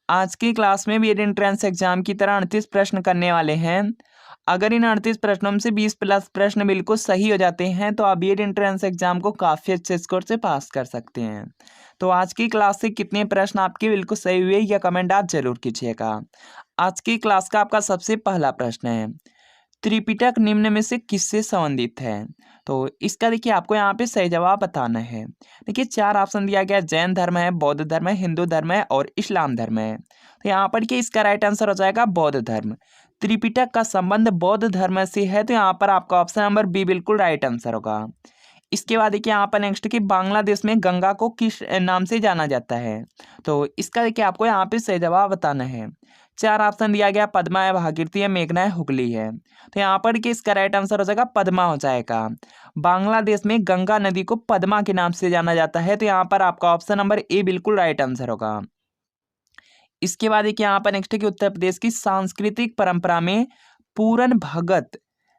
आज की क्लास में बीएड एंट्रेंस एग्जाम की तरह 38 प्रश्न करने वाले हैं। अगर इन 38 प्रश्नों में से 20 प्लस प्रश्न बिल्कुल सही हो जाते हैं तो आप बीएड एंट्रेंस एग्जाम को काफ़ी अच्छे स्कोर से पास कर सकते हैं। तो आज की क्लास से कितने प्रश्न आपके बिल्कुल सही हुए या कमेंट आप जरूर कीजिएगा। आज की क्लास का आपका सबसे पहला प्रश्न है, त्रिपिटक निम्न में से किससे संबंधित है? तो इसका देखिए आपको यहाँ पे सही जवाब बताना है। देखिए 4 ऑप्शन दिया गया, जैन धर्म है, बौद्ध धर्म है, हिंदू धर्म है और इस्लाम धर्म है। तो यहाँ पर कि इसका राइट आंसर हो जाएगा बौद्ध धर्म। त्रिपिटक का संबंध बौद्ध धर्म से है, तो यहाँ पर आपका ऑप्शन नंबर बी बिल्कुल राइट आंसर होगा। इसके बाद देखिए यहाँ पर नेक्स्ट कि बांग्लादेश में गंगा को किस नाम से जाना जाता है? तो इसका देखिए आपको यहाँ पे सही जवाब बताना है। 4 ऑप्शन दिया गया, पद्मा है, भागीरथी है, मेघना है, हुगली है। तो यहाँ पर कि इसका राइट आंसर हो जाएगा पद्मा हो जाएगा। बांग्लादेश में गंगा नदी को पद्मा के नाम से जाना जाता है, तो यहाँ पर आपका ऑप्शन नंबर ए बिल्कुल राइट आंसर होगा। इसके बाद देखिए यहाँ पर नेक्स्ट है कि उत्तर प्रदेश की सांस्कृतिक परंपरा में पूरन भगत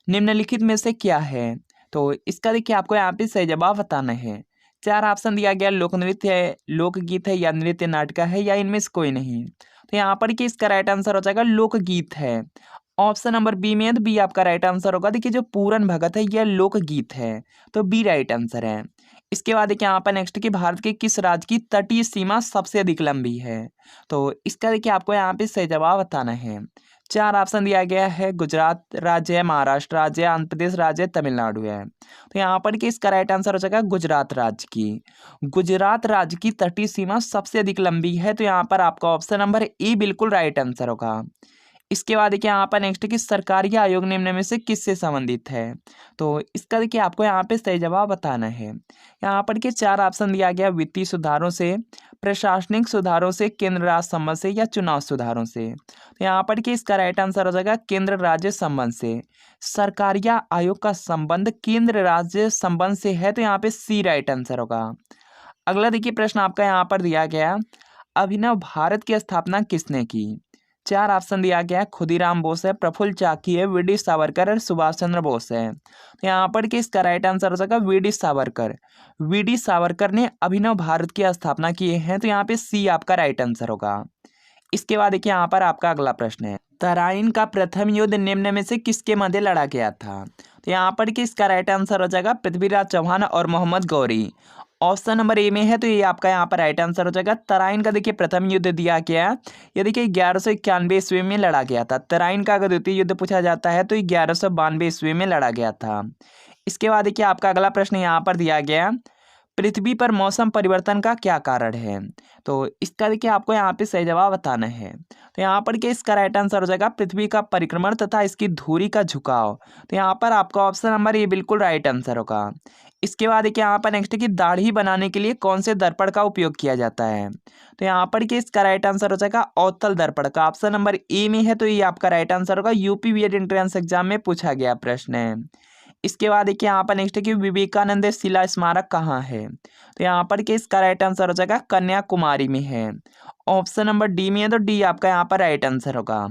निम्नलिखित में से क्या है? तो इसका देखिए आपको यहाँ पे सही जवाब बताना है। 4 ऑप्शन दिया गया, लोक नृत्य है, लोकगीत है या नृत्य नाटक है या इनमें से कोई नहीं। तो यहाँ पर कि इसका राइट आंसर हो जाएगा लोकगीत है। ऑप्शन नंबर बी में है, तो बी आपका राइट आंसर होगा। देखिए जो पूरन भगत है यह लोकगीत है, तो बी राइट आंसर है। इसके बाद देखिए यहाँ पर नेक्स्ट कि भारत के किस राज्य की तटीय सीमा सबसे अधिक लंबी है? तो इसका देखिए आपको यहाँ पे सही जवाब बताना है। 4 ऑप्शन दिया गया है, गुजरात राज्य है, महाराष्ट्र राज्य है, आंध्र प्रदेश राज्य है, तमिलनाडु है। तो यहाँ पर कि इसका राइट आंसर हो जाएगा गुजरात राज्य की। गुजरात राज्य की तटीय सीमा सबसे अधिक लंबी है, तो यहाँ पर आपका ऑप्शन नंबर ए बिल्कुल राइट आंसर होगा। इसके बाद देखिए यहाँ पर नेक्स्ट कि सरकारी आयोग निम्न में से किससे संबंधित है? तो इसका देखिए आपको यहाँ पे सही जवाब बताना है। यहाँ पर के 4 ऑप्शन दिया गया, वित्तीय सुधारों से, प्रशासनिक सुधारों से, केंद्र राज्य संबंध से या चुनाव सुधारों से। तो यहाँ पर के इसका राइट आंसर हो जाएगा केंद्र राज्य संबंध से। सरकारी आयोग का संबंध केंद्र राज्य संबंध से है, तो यहाँ पे सी राइट आंसर होगा। अगला देखिए प्रश्न आपका यहाँ पर दिया गया, अभिनव भारत की स्थापना किसने की? 4 ऑप्शन दिया गया, खुदीराम बोस है, प्रफुल्ल चाकी है, वीडी सावरकर और सुभाष चंद्र बोस है। तो यहाँ पर कि इसका राइट आंसर हो जाएगा वीडी सावरकर। वीडी सावरकर ने अभिनव भारत की स्थापना की है, तो यहाँ पे सी आपका राइट आंसर होगा। इसके बाद देखिए यहाँ पर आपका अगला प्रश्न है, तराइन का प्रथम युद्ध निम्न में से किसके मध्य लड़ा गया था? तो यहाँ पर कि इसका राइट आंसर हो जाएगा पृथ्वीराज चौहान और Mohammad Ghori. Option number A में है, तो ये आपका यहाँ पर राइट आंसर हो जाएगा। तराइन का देखिए प्रथम युद्ध दिया गया, ये देखिए 1191 ईस्वी में लड़ा गया था। तराइन का अगर द्वितीय युद्ध पूछा जाता है तो 1192 ईस्वी में लड़ा गया था। इसके बाद देखिए आपका अगला प्रश्न यहाँ पर दिया गया, पृथ्वी पर मौसम परिवर्तन का क्या कारण है? तो इसका देखिए आपको यहाँ पे सही जवाब बताना है। तो यहाँ पर के इसका राइट आंसर हो जाएगा पृथ्वी का परिक्रमण तथा इसकी धुरी का झुकाव। तो यहाँ पर आपका ऑप्शन नंबर ये बिल्कुल राइट आंसर होगा। इसके बाद देखिए यहाँ पर नेक्स्ट है कि दाढ़ी बनाने के लिए कौन से दर्पण का उपयोग किया जाता है? तो यहाँ पर के इसका राइट आंसर हो जाएगा अवतल दर्पण का। ऑप्शन नंबर ए में है, तो ये आपका राइट आंसर होगा। यूपी बीएड एंट्रेंस एग्जाम में पूछा गया प्रश्न है। इसके बाद देखिए यहाँ पर नेक्स्ट है कि विवेकानंद शिला स्मारक कहाँ है? तो यहाँ पर के इसका राइट आंसर हो जाएगा कन्याकुमारी में है। ऑप्शन नंबर डी में है, तो डी आपका यहाँ पर राइट आंसर होगा।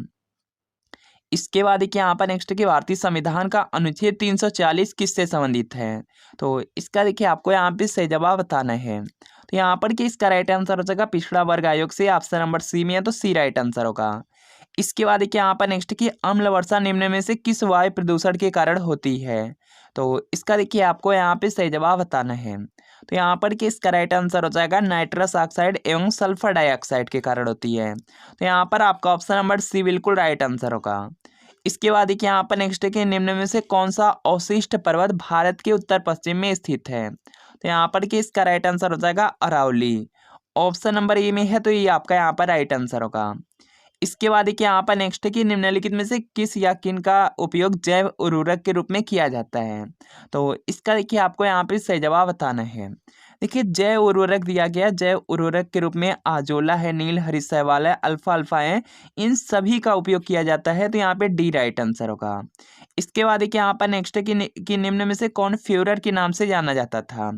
इसके बाद देखिए यहाँ पर नेक्स्ट कि भारतीय संविधान का अनुच्छेद 340 किससे संबंधित है? तो इसका देखिए आपको यहाँ पे सही जवाब बताना है। तो यहाँ पर कि इसका राइट आंसर हो जाएगा पिछड़ा वर्ग आयोग से। ऑप्शन नंबर सी में है, तो सी राइट आंसर होगा। इसके बाद देखिए यहाँ पर नेक्स्ट कि अम्ल वर्षा निम्न में से किस वायु प्रदूषण के कारण होती है? तो इसका देखिए आपको यहाँ पे सही जवाब बताना है। तो यहाँ पर कि इसका राइट आंसर हो जाएगा नाइट्रस ऑक्साइड एवं सल्फर डाइऑक्साइड के कारण होती है। तो यहाँ पर आपका ऑप्शन नंबर सी बिल्कुल राइट आंसर होगा। इसके बाद देखिए यहाँ पर नेक्स्ट है कि निम्न में से कौन सा अवशिष्ट पर्वत भारत के उत्तर पश्चिम में स्थित है? तो यहाँ पर कि इसका राइट आंसर हो जाएगा अरावली। ऑप्शन नंबर ए में है, तो ये आपका यहाँ पर राइट आंसर होगा। इसके बाद देखिए यहाँ पर नेक्स्ट है कि निम्नलिखित में से किस या किन का उपयोग जैव उर्वरक के रूप में किया जाता है? तो इसका देखिए आपको यहाँ पे सही जवाब बताना है। देखिए जैव उर्वरक दिया गया, जैव उर्वरक के रूप में आजोला है, नील हरी शैवाल है, अल्फा अल्फा है, इन सभी का उपयोग किया जाता है। तो यहाँ पे डी राइट आंसर होगा। इसके बाद देखिए यहाँ पर नेक्स्ट है कि निम्न में से कौन फ्यूरर के नाम से जाना जाता था?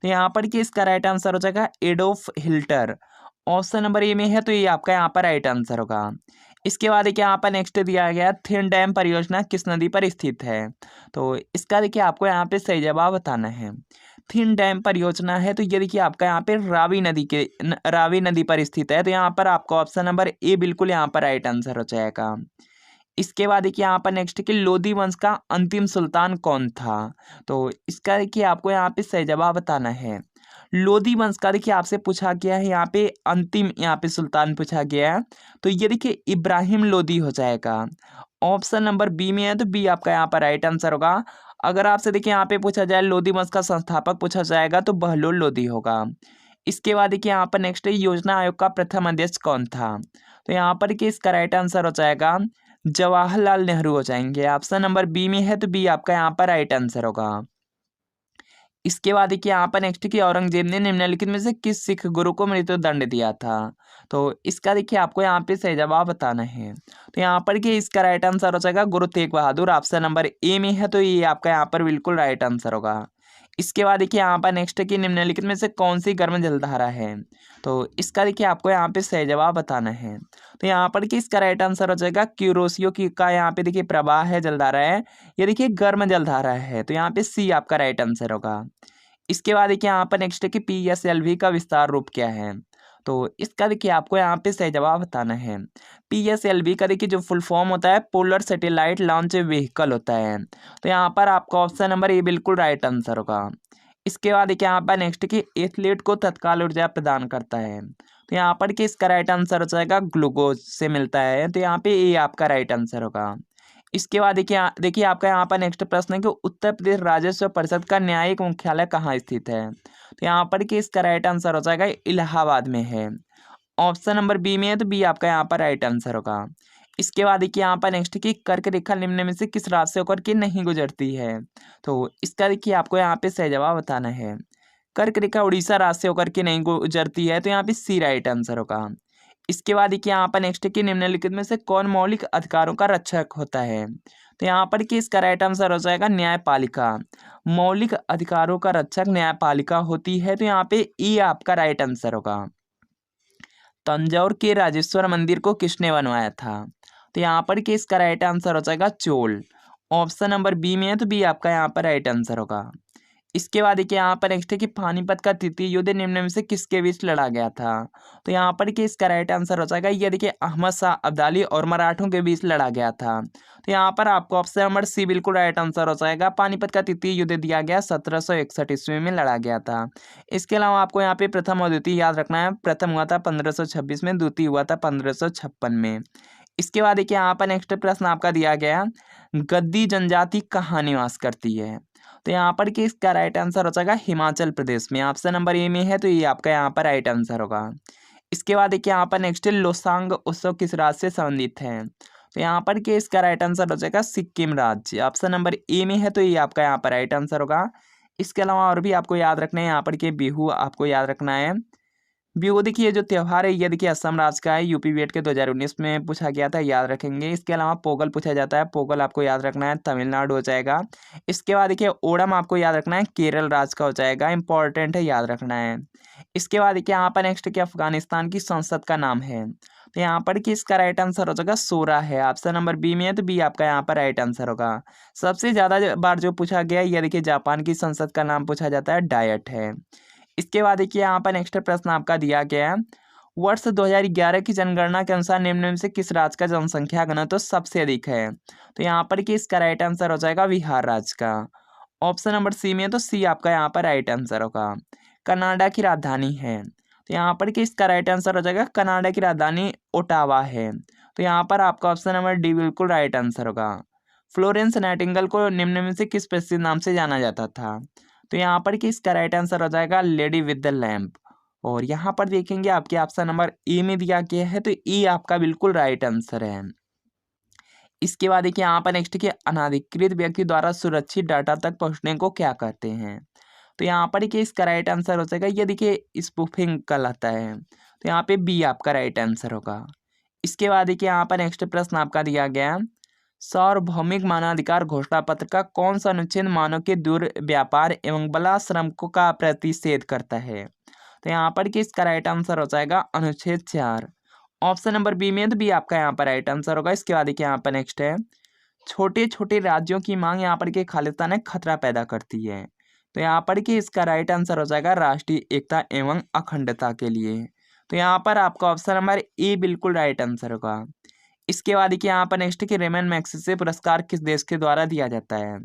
तो यहाँ पर कि इसका राइट आंसर हो जाएगा Adolf Hitler. Option number A में है, तो ये आपका यहाँ पर राइट आंसर होगा। इसके बाद देखिए यहाँ पर नेक्स्ट दिया गया, थिन डैम परियोजना किस नदी पर स्थित है? तो इसका देखिए आपको यहाँ पे सही जवाब बताना है। थिन डैम परियोजना है तो ये देखिए आपका यहाँ पे रावी नदी पर स्थित है। तो यहाँ पर आपका ऑप्शन नंबर ए बिल्कुल यहाँ पर राइट आंसर हो जाएगा। इसके बाद देखिए यहाँ पर नेक्स्ट कि लोधी वंश का अंतिम सुल्तान कौन था। तो इसका देखिए आपको यहाँ पे सही जवाब बताना है। लोधी वंश का देखिए आपसे पूछा गया है, यहाँ पे अंतिम यहाँ पे सुल्तान पूछा गया है। तो ये देखिए इब्राहिम लोधी हो जाएगा। ऑप्शन नंबर बी में है तो बी आपका यहाँ पर राइट आंसर होगा। अगर आपसे देखिए यहाँ पे पूछा जाए लोधी वंश का संस्थापक पूछा जाएगा तो बहलोल लोधी होगा। इसके बाद देखिए यहाँ पर नेक्स्ट योजना आयोग का प्रथम अध्यक्ष कौन था। तो यहाँ पर कि इसका राइट आंसर हो जाएगा जवाहरलाल नेहरू हो जाएंगे। ऑप्शन नंबर बी में है तो बी आपका यहाँ पर राइट आंसर होगा। इसके बाद देखिए यहाँ पर नेक्स्ट कि औरंगजेब ने निम्नलिखित में से किस सिख गुरु को मृत्युदंड दिया था। तो इसका देखिए आपको यहाँ पे सही जवाब बताना है। तो यहाँ पर कि इसका राइट आंसर हो जाएगा Guru Tegh Bahadur. Option number A में है तो ये आपका यहाँ पर बिल्कुल राइट आंसर होगा। इसके बाद देखिए यहाँ पर नेक्स्ट कि निम्नलिखित में से कौन सी गर्म जलधारा है। तो इसका देखिए आपको यहाँ पे सही जवाब बताना है। तो यहाँ पर कि इसका राइट आंसर हो जाएगा क्यूरोसियो की का यहाँ पे देखिए प्रवाह है, जलधारा है, ये देखिए गर्म जलधारा है। तो यहाँ पे सी आपका राइट आंसर होगा। इसके बाद देखिए यहाँ पर नेक्स्ट है कि PSLV का विस्तार रूप क्या है। तो इसका देखिए आपको यहाँ पे सही जवाब बताना है। PSLV का देखिए जो फुल फॉर्म होता है पोलर सैटेलाइट लॉन्च व्हीकल होता है। तो यहाँ पर आपका ऑप्शन नंबर ए बिल्कुल राइट आंसर होगा। इसके बाद देखिए यहाँ पर नेक्स्ट कि एथलीट को तत्काल ऊर्जा प्रदान करता है। तो यहाँ पर कि इसका राइट आंसर हो जाएगा ग्लूकोज से मिलता है। तो यहाँ पे ए आपका राइट आंसर होगा। इसके बाद देखिए आपका यहाँ पर नेक्स्ट प्रश्न है कि उत्तर प्रदेश राजस्व परिषद का न्यायिक मुख्यालय कहाँ स्थित है। तो यहाँ पर कि इसका राइट आंसर हो जाएगा इलाहाबाद में है। ऑप्शन नंबर बी में है तो बी आपका यहाँ पर राइट आंसर होगा। इसके बाद देखिए यहाँ पर नेक्स्ट की कर्क रेखा निम्न में से किस राज्य से होकर के नहीं गुजरती है। तो इसका देखिए आपको यहाँ पे सही जवाब बताना है। कर्क रेखा उड़ीसा राज्य से होकर के नहीं गुजरती है। तो यहाँ पे सी राइट आंसर होगा। इसके बाद देखिए यहाँ पर नेक्स्ट कि निम्नलिखित में से कौन मौलिक अधिकारों का रक्षक होता है। तो यहाँ पर कि इसका राइट आंसर हो जाएगा न्यायपालिका। मौलिक अधिकारों का रक्षक न्यायपालिका होती है। तो यहाँ पे ई आपका राइट आंसर होगा। तंजौर के राजेश्वर मंदिर को किसने बनवाया था। तो यहाँ पर कि इसका राइट आंसर हो जाएगा चोल। ऑप्शन नंबर बी में है तो बी आपका यहाँ पर राइट आंसर होगा। इसके बाद देखिए यहाँ पर नेक्स्ट है कि पानीपत का तृतीय युद्ध निम्न में से किसके बीच लड़ा गया था। तो यहाँ पर कि इसका राइट आंसर हो जाएगा ये देखिए अहमद शाह अब्दाली और मराठों के बीच लड़ा गया था। तो यहाँ पर आपको ऑप्शन नंबर सी बिल्कुल राइट आंसर हो जाएगा। पानीपत का तृतीय युद्ध दिया गया 1761 ईस्वी में लड़ा गया था। इसके अलावा आपको यहाँ पे प्रथम और द्वितीय याद रखना है। प्रथम हुआ था 1526 में, द्वितीय हुआ था 1556 में। इसके बाद देखिए यहाँ पर नेक्स्ट प्रश्न आपका दिया गया गद्दी जनजाति कहाँ निवास करती है। तो यहाँ पर कि इसका राइट आंसर हो जाएगा हिमाचल प्रदेश में। ऑप्शन नंबर ए में है तो ये आपका यहाँ पर राइट आंसर होगा। इसके बाद देखिए यहाँ पर नेक्स्ट लोसांग उत्सव किस राज्य से संबंधित है। तो यहाँ पर कि इसका राइट आंसर हो जाएगा सिक्किम राज्य। ऑप्शन नंबर ए में है तो ये आपका यहाँ पर राइट आंसर होगा। इसके अलावा और भी आपको याद रखना है यहाँ पर कि बिहू आपको याद रखना है। बिहू देखिए जो त्यौहार है ये देखिए असम राज्य का है। यूपी बीएड के 2019 में पूछा गया था, याद रखेंगे। इसके अलावा पोगल पूछा जाता है, पोगल आपको याद रखना है तमिलनाडु हो जाएगा। इसके बाद देखिए ओणम आपको याद रखना है केरल राज्य का हो जाएगा, इंपॉर्टेंट है याद रखना है। इसके बाद देखिए यहाँ पर नेक्स्ट क्या अफगानिस्तान की संसद का नाम है। तो यहाँ पर कि इसका राइट आंसर हो जाएगा सोरा है। ऑप्शन नंबर बी में है तो बी आपका यहाँ पर राइट आंसर होगा। सबसे ज्यादा बार जो पूछा गया है ये देखिए जापान की संसद का नाम पूछा जाता है डायट है। इसके बाद देखिए यहाँ पर नेक्स्ट प्रश्न आपका दिया गया है वर्ष 2011 की जनगणना के अनुसार निम्न में से किस राज्य का जनसंख्या घनत्व सबसे अधिक है। तो यहाँ पर कि इसका राइट आंसर हो जाएगा बिहार राज्य का। ऑप्शन नंबर सी में है तो सी आपका यहाँ पर राइट आंसर होगा। कनाडा की राजधानी है। तो यहाँ पर कि इसका राइट आंसर हो जाएगा कनाडा की राजधानी ओटावा है। तो यहाँ पर आपका ऑप्शन नंबर डी बिल्कुल राइट आंसर होगा। फ्लोरेंस नाइटिंगेल को निम्न में से किस प्रसिद्ध नाम से जाना जाता था। तो यहाँ पर कि इसका राइट आंसर हो जाएगा लेडी विद द लैम्प। और यहाँ पर देखेंगे आपके ऑप्शन नंबर ए में दिया गया है तो ए आपका बिल्कुल राइट आंसर है। इसके बाद देखिए यहाँ पर नेक्स्ट कि अनाधिकृत व्यक्ति द्वारा सुरक्षित डाटा तक पहुँचने को क्या कहते हैं। तो यहाँ पर कि इसका राइट आंसर हो जाएगा ये देखिए स्पूफिंग कहलाता है। तो यहाँ पे बी आपका राइट आंसर होगा। इसके बाद देखिए यहाँ पर नेक्स्ट प्रश्न आपका दिया गया सार्वभौमिक मानवाधिकार घोषणा पत्र का कौन सा अनुच्छेद मानव के दुर्व्यापार एवं बलाश्रम का प्रतिषेध करता है। तो यहाँ पर कि इसका राइट आंसर हो जाएगा अनुच्छेद 4। ऑप्शन नंबर बी में तो बी आपका यहाँ पर राइट आंसर होगा। इसके बाद देखिए यहाँ पर नेक्स्ट है छोटे छोटे राज्यों की मांग यहाँ पर के खालिस्तान खतरा पैदा करती है। तो यहाँ पर कि इसका राइट आंसर हो जाएगा राष्ट्रीय एकता एवं अखंडता के लिए। तो यहाँ पर आपका ऑप्शन नंबर ए बिल्कुल राइट आंसर होगा। इसके बाद देखिए यहाँ पर नेक्स्ट कि रेमन मैग्सेसे पुरस्कार किस देश के द्वारा दिया जाता है।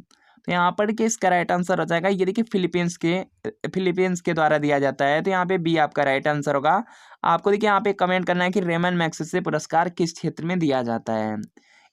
तो यहाँ पर कि इसका राइट आंसर हो जाएगा ये देखिए फिलीपींस के द्वारा दिया जाता है। तो यहाँ पे बी आपका राइट आंसर होगा। आपको देखिए यहाँ पे कमेंट करना है कि रेमन मैग्सेसे पुरस्कार किस क्षेत्र में दिया जाता है।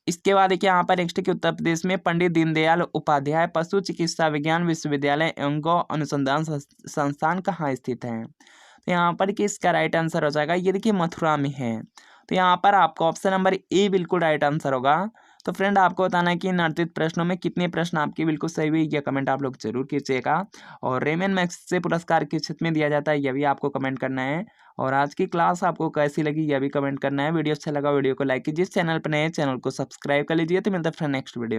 इसके बाद देखिए यहाँ पर नेक्स्ट कि उत्तर प्रदेश में पंडित दीनदयाल उपाध्याय पशु चिकित्सा विज्ञान विश्वविद्यालय एवं गौ अनुसंधान संस्थान कहाँ स्थित है। तो यहाँ पर कि इसका राइट आंसर हो जाएगा ये देखिए मथुरा में है। तो यहाँ पर आपका ऑप्शन नंबर ए बिल्कुल राइट आंसर होगा। तो फ्रेंड आपको बताना है कि इन 38 प्रश्नों में कितने प्रश्न आपके बिल्कुल सही हुई, यह कमेंट आप लोग जरूर कीजिएगा। और रेमन मैग्सेसे पुरस्कार किस क्षेत्र में दिया जाता है यह भी आपको कमेंट करना है। और आज की क्लास आपको कैसी लगी यह भी कमेंट करना है। वीडियो अच्छा लगा वीडियो को लाइक कीजिए, चैनल पर नए चैनल को सब्सक्राइब कर लीजिए। तो मिलता है फ्रेंड नेक्स्ट वीडियो में।